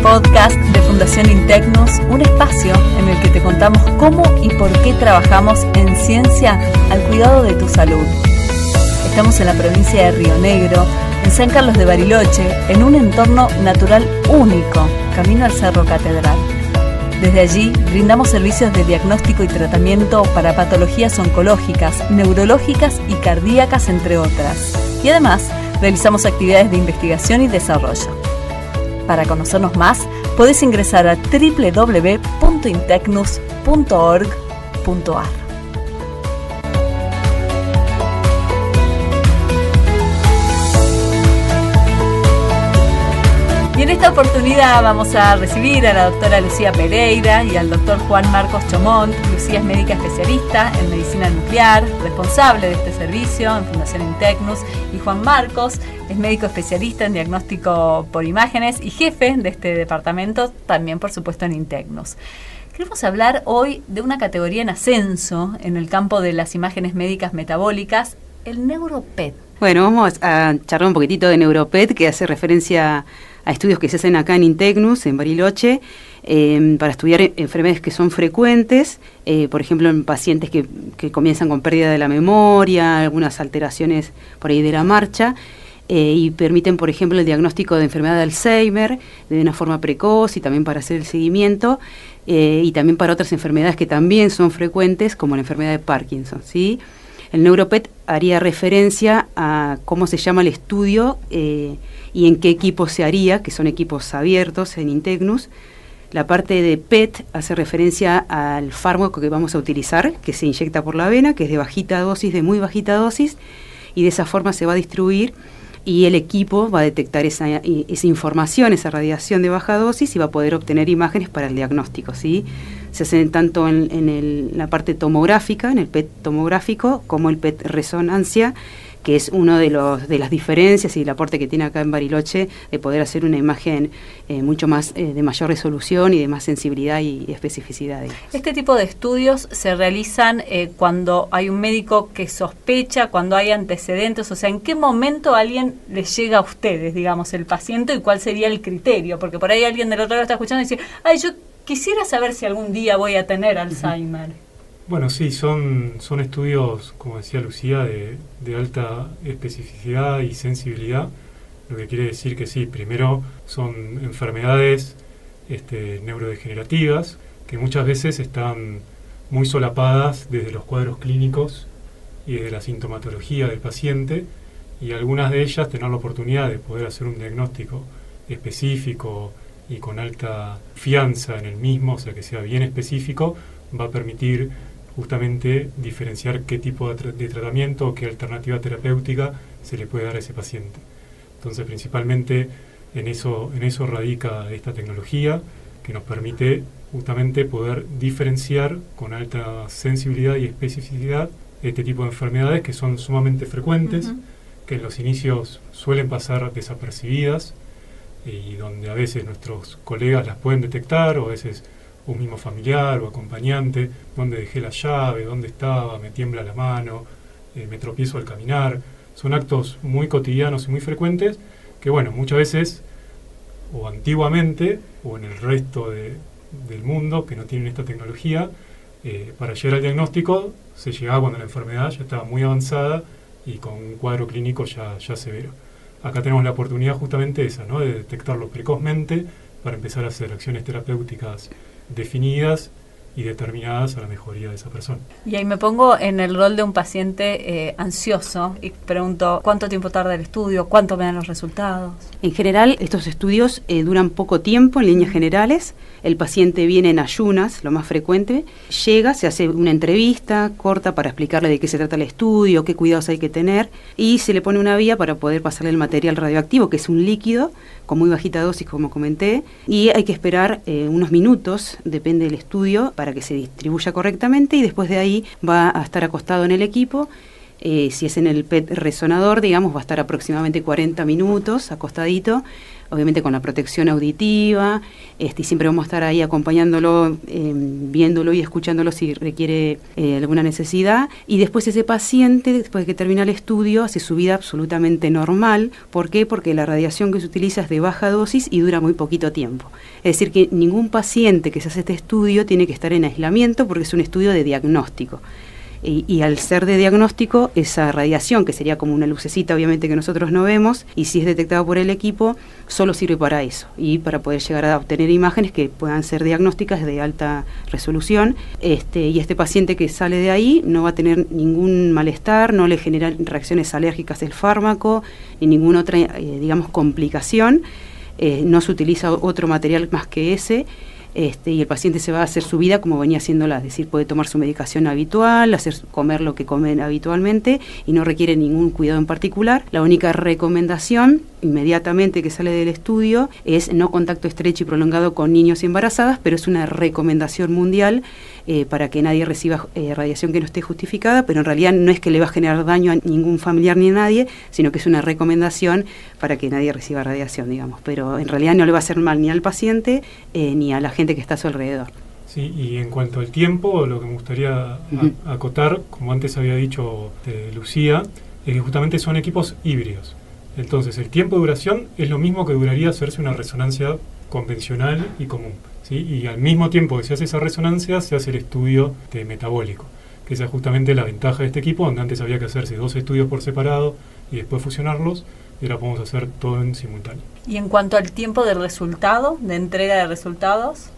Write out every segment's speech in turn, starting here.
podcast de Fundación Intecnus, un espacio en el que te contamos cómo y por qué trabajamos en ciencia al cuidado de tu salud. Estamos en la provincia de Río Negro, en San Carlos de Bariloche, en un entorno natural único, camino al Cerro Catedral. Desde allí brindamos servicios de diagnóstico y tratamiento para patologías oncológicas, neurológicas y cardíacas, entre otras. Y además, realizamos actividades de investigación y desarrollo. Para conocernos más, podés ingresar a www.intecnus.org.ar. Y en esta oportunidad vamos a recibir a la doctora Lucía Pereira y al doctor Juan Marcos Chomont. Lucía es médica especialista en medicina nuclear, responsable de este servicio en Fundación Intecnus, y Juan Marcos es médico especialista en diagnóstico por imágenes y jefe de este departamento, también por supuesto en Intecnus. Queremos hablar hoy de una categoría en ascenso en el campo de las imágenes médicas metabólicas, el NeuroPET. Bueno, vamos a charlar un poquitito de NeuroPET, que hace referencia a estudios que se hacen acá en Intecnus, en Bariloche, para estudiar enfermedades que son frecuentes, por ejemplo, en pacientes que comienzan con pérdida de la memoria, algunas alteraciones por ahí de la marcha, y permiten, por ejemplo, el diagnóstico de enfermedad de Alzheimer de una forma precoz y también para hacer el seguimiento, y también para otras enfermedades que también son frecuentes, como la enfermedad de Parkinson, ¿sí? El NeuroPET haría referencia a cómo se llama el estudio y en qué equipo se haría, que son equipos abiertos en Intecnus. La parte de PET hace referencia al fármaco que vamos a utilizar, que se inyecta por la vena, que es de bajita dosis, de muy bajita dosis, y de esa forma se va a distribuir y el equipo va a detectar esa información, esa radiación de baja dosis, y va a poder obtener imágenes para el diagnóstico, ¿sí? Se hacen tanto en la parte tomográfica, en el PET tomográfico, como el PET resonancia, que es uno de las diferencias y el aporte que tiene acá en Bariloche de poder hacer una imagen mucho más de mayor resolución y de más sensibilidad y especificidad. Este tipo de estudios se realizan cuando hay un médico que sospecha, cuando hay antecedentes, o sea, ¿en qué momento alguien les llega a ustedes, digamos, el paciente, y cuál sería el criterio? Porque por ahí alguien del otro lado está escuchando y dice, ay, yo quisiera saber si algún día voy a tener Alzheimer. Bueno, sí, son estudios, como decía Lucía, de alta especificidad y sensibilidad, lo que quiere decir que sí, primero son enfermedades neurodegenerativas que muchas veces están muy solapadas desde los cuadros clínicos y desde la sintomatología del paciente, y algunas de ellas tener la oportunidad de poder hacer un diagnóstico específico y con alta fianza en el mismo, o sea que sea bien específico, va a permitir justamente diferenciar qué tipo de tratamiento o qué alternativa terapéutica se le puede dar a ese paciente. Entonces, principalmente en eso radica esta tecnología, que nos permite justamente poder diferenciar con alta sensibilidad y especificidad este tipo de enfermedades que son sumamente frecuentes, que en los inicios suelen pasar desapercibidas, y donde a veces nuestros colegas las pueden detectar, o a veces un mismo familiar o acompañante, dónde dejé la llave, dónde estaba, me tiembla la mano, me tropiezo al caminar. Son actos muy cotidianos y muy frecuentes que, bueno, muchas veces, o antiguamente, o en el resto del mundo que no tienen esta tecnología, para llegar al diagnóstico se llegaba cuando la enfermedad ya estaba muy avanzada y con un cuadro clínico ya severo. Acá tenemos la oportunidad justamente esa, ¿no?, de detectarlo precozmente para empezar a hacer acciones terapéuticas definidas y determinadas a la mejoría de esa persona. Y ahí me pongo en el rol de un paciente ansioso y pregunto, ¿cuánto tiempo tarda el estudio? ¿Cuánto me dan los resultados? En general, estos estudios duran poco tiempo en líneas generales. El paciente viene en ayunas, lo más frecuente. Llega, se hace una entrevista corta para explicarle de qué se trata el estudio, qué cuidados hay que tener, y se le pone una vía para poder pasarle el material radioactivo, que es un líquido con muy bajita dosis, como comenté, y hay que esperar unos minutos, depende del estudio, para que se distribuya correctamente, y después de ahí va a estar acostado en el equipo. Si es en el PET resonador, digamos, va a estar aproximadamente 40 minutos acostadito, obviamente con la protección auditiva, y siempre vamos a estar ahí acompañándolo, viéndolo y escuchándolo si requiere alguna necesidad. Y después ese paciente, después de que termina el estudio, hace su vida absolutamente normal. ¿Por qué? Porque la radiación que se utiliza es de baja dosis y dura muy poquito tiempo. Es decir, que ningún paciente que se hace este estudio tiene que estar en aislamiento porque es un estudio de diagnóstico. Y al ser de diagnóstico, esa radiación, que sería como una lucecita obviamente que nosotros no vemos, y si es detectada por el equipo, solo sirve para eso, y para poder llegar a obtener imágenes que puedan ser diagnósticas de alta resolución. Y este paciente que sale de ahí no va a tener ningún malestar, no le genera reacciones alérgicas el fármaco, ni ninguna otra, complicación. No se utiliza otro material más que ese. Y el paciente se va a hacer su vida como venía haciéndola, es decir, puede tomar su medicación habitual, comer lo que comen habitualmente y no requiere ningún cuidado en particular. La única recomendación inmediatamente que sale del estudio es no contacto estrecho y prolongado con niños y embarazadas, pero es una recomendación mundial para que nadie reciba radiación que no esté justificada, pero en realidad no es que le va a generar daño a ningún familiar ni a nadie, sino que es una recomendación para que nadie reciba radiación, digamos, pero en realidad no le va a hacer mal ni al paciente ni a la gente que está a su alrededor. Sí, y en cuanto al tiempo, lo que me gustaría acotar, como antes había dicho Lucía, es que justamente son equipos híbridos. Entonces, el tiempo de duración es lo mismo que duraría hacerse una resonancia convencional y común, ¿sí? Y al mismo tiempo que se hace esa resonancia, se hace el estudio metabólico, que esa es justamente la ventaja de este equipo, donde antes había que hacerse 2 estudios por separado y después fusionarlos, y ahora podemos hacer todo en simultáneo. Y en cuanto al tiempo de resultado, de entrega de resultados...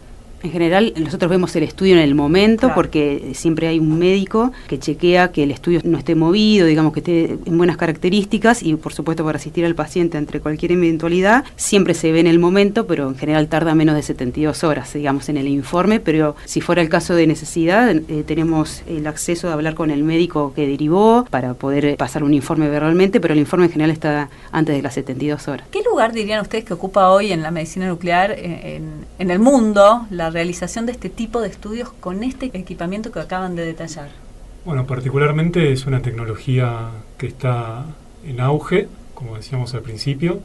En general, nosotros vemos el estudio en el momento, claro, porque siempre hay un médico que chequea que el estudio no esté movido, digamos que esté en buenas características, y por supuesto para asistir al paciente ante cualquier eventualidad, siempre se ve en el momento, pero en general tarda menos de 72 horas, digamos, en el informe, pero si fuera el caso de necesidad, tenemos el acceso de hablar con el médico que derivó para poder pasar un informe verbalmente, pero el informe en general está antes de las 72 horas. ¿Qué lugar dirían ustedes que ocupa hoy en la medicina nuclear, en el mundo, la realización de este tipo de estudios con este equipamiento que acaban de detallar? Bueno, particularmente es una tecnología que está en auge, como decíamos al principio.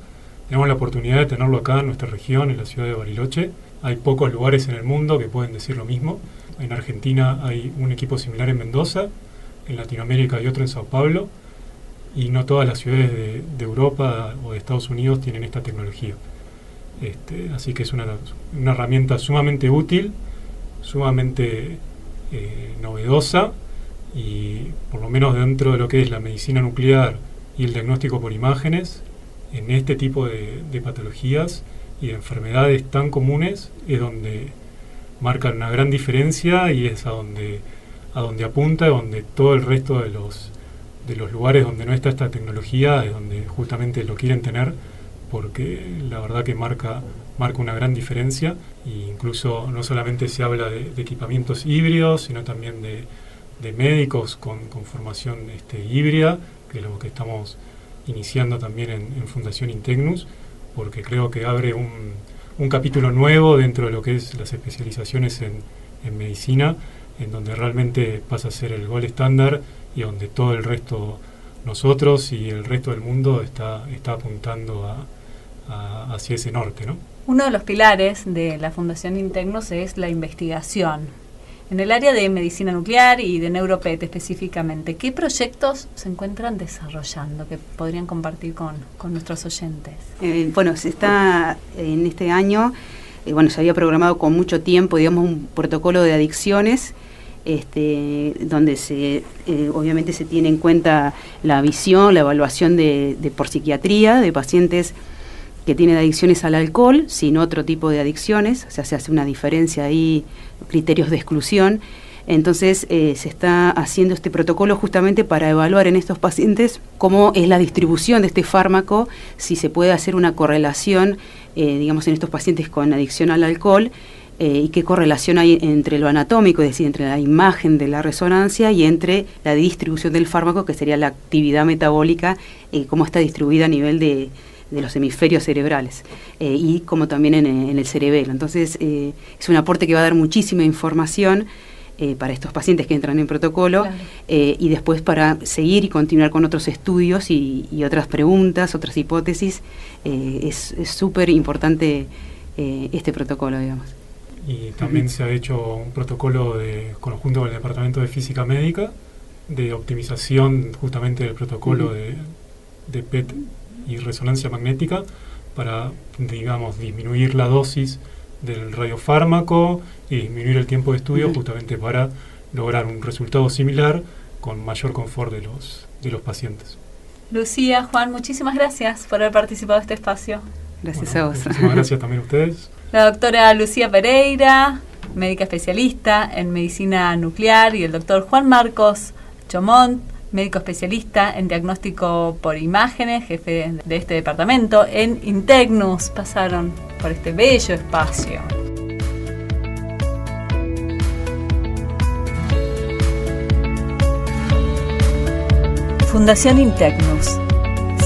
Tenemos la oportunidad de tenerlo acá en nuestra región, en la ciudad de Bariloche. Hay pocos lugares en el mundo que pueden decir lo mismo. En Argentina hay un equipo similar en Mendoza, en Latinoamérica hay otro en Sao Paulo, y no todas las ciudades de Europa o de Estados Unidos tienen esta tecnología. Así que es una herramienta sumamente útil, sumamente novedosa, y por lo menos dentro de lo que es la medicina nuclear y el diagnóstico por imágenes, en este tipo de patologías y de enfermedades tan comunes es donde marcan una gran diferencia, y es a donde apunta, donde todo el resto de los lugares donde no está esta tecnología es donde justamente lo quieren tener, porque la verdad que marca una gran diferencia, e incluso no solamente se habla de equipamientos híbridos, sino también de médicos con formación híbrida, que es lo que estamos iniciando también en Fundación Integnus, porque creo que abre un capítulo nuevo dentro de lo que es las especializaciones en medicina, en donde realmente pasa a ser el gold estándar, y donde todo el resto, nosotros y el resto del mundo, está apuntando hacia ese norte, ¿no? Uno de los pilares de la Fundación Integnus es la investigación. En el área de medicina nuclear y de NeuroPET específicamente, ¿qué proyectos se encuentran desarrollando que podrían compartir con nuestros oyentes? Bueno, se está en este año, se había programado con mucho tiempo, digamos, un protocolo de adicciones, donde obviamente se tiene en cuenta la visión, la evaluación por psiquiatría de pacientes que tienen adicciones al alcohol, sin otro tipo de adicciones, o sea, se hace una diferencia ahí, criterios de exclusión. Entonces se está haciendo este protocolo justamente para evaluar en estos pacientes cómo es la distribución de este fármaco, si se puede hacer una correlación, digamos, en estos pacientes con adicción al alcohol, y qué correlación hay entre lo anatómico, es decir, entre la imagen de la resonancia y entre la distribución del fármaco, que sería la actividad metabólica, cómo está distribuida a nivel de los hemisferios cerebrales, y como también en el cerebelo. Entonces es un aporte que va a dar muchísima información, para estos pacientes que entran en protocolo, Claro. Y después para seguir y continuar con otros estudios y otras preguntas, otras hipótesis. Es súper importante este protocolo, digamos. Y también se ha hecho un protocolo conjunto con el Departamento de Física Médica de optimización justamente del protocolo de PET y resonancia magnética para, digamos, disminuir la dosis del radiofármaco y disminuir el tiempo de estudio justamente para lograr un resultado similar con mayor confort de los pacientes. Lucía, Juan, muchísimas gracias por haber participado de este espacio. Gracias Bueno, a vos. muchísimas gracias también a ustedes. La doctora Lucía Pereira, médica especialista en medicina nuclear, y el doctor Juan Marcos Chomont, médico especialista en diagnóstico por imágenes, jefe de este departamento en Integnus, pasaron por este bello espacio. Fundación Integnus.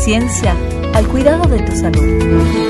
Ciencia al cuidado de tu salud.